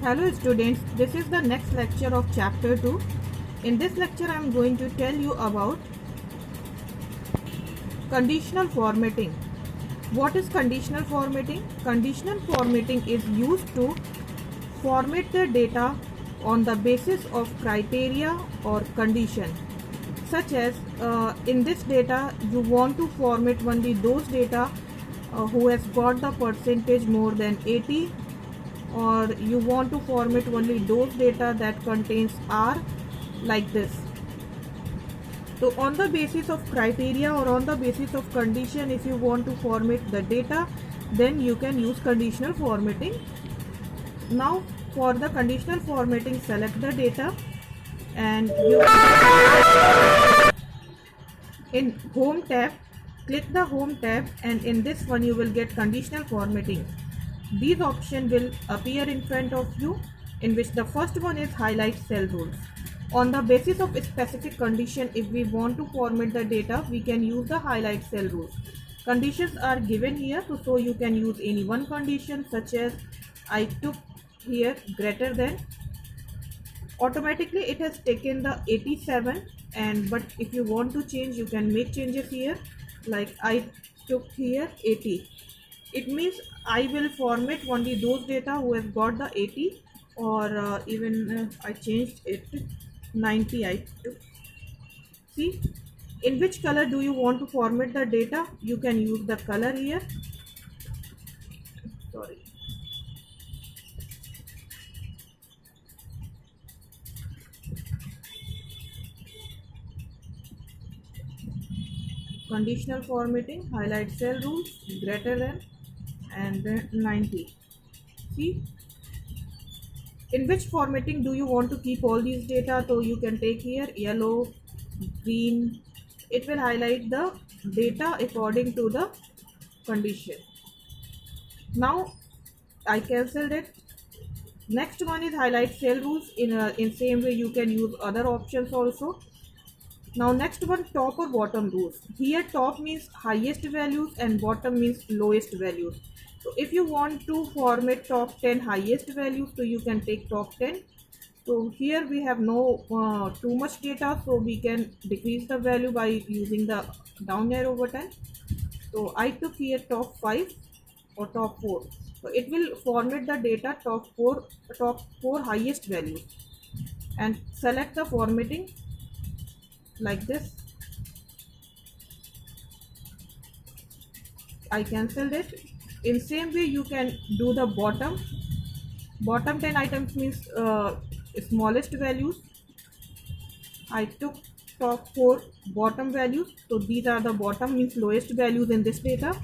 Hello students, this is the next lecture of chapter 2. In this lecture I am going to tell you about conditional formatting. What is conditional formatting? Conditional formatting is used to format the data on the basis of criteria or condition. Such as in this data you want to format only those data who has got the percentage more than 80, or you want to format only those data that contains R, like this. So on the basis of criteria or on the basis of condition, if you want to format the data, then you can use conditional formatting. Now for the conditional formatting, select the data and you in home tab, click the home tab, and in this one you will get conditional formatting. These options will appear in front of you, in which the first one is highlight cell rules. On the basis of a specific condition, if we want to format the data, we can use the highlight cell rules. Conditions are given here, so you can use any one condition, such as I took here greater than. Automatically it has taken the 87, and but if you want to change, you can make changes here, like I took here 80. It means I will format only those data who has got the 80, or even I changed it to 90. I took. See, in which color do you want to format the data? You can use the color here. Sorry. Conditional formatting, highlight cell rules, greater than, and then 90. See, in which formatting do you want to keep all these data? So you can take here yellow, green. It will highlight the data according to the condition. Now I cancelled it. Next one is highlight cell rules. In same way you can use other options also. Now next one, top or bottom rules. Here top means highest values and bottom means lowest values. So if you want to format top 10 highest values, so you can take top 10. So here we have no too much data, so we can decrease the value by using the down arrow button. So I took here top 5 or top 4. So it will format the data top 4 highest values, and select the formatting like this. I cancelled it. In same way you can do the bottom 10 items means smallest values. I took top 4 bottom values, so these are the bottom means lowest values in this data,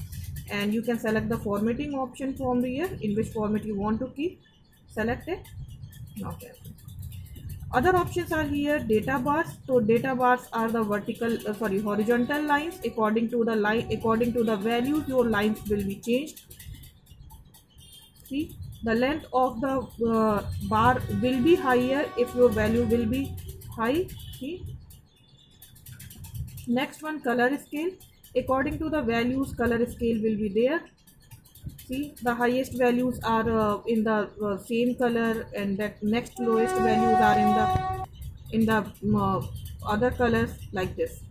and you can select the formatting option from here, in which format you want to keep. Select it. Okay. Other options are here, data bars. So data bars are the horizontal lines. According to the values, your lines will be changed. See, the length of the bar will be higher if your value will be high. See, next one, color scale. According to the values, color scale will be there. See, the highest values are in the same color, and that next lowest values are in the other colors, like this.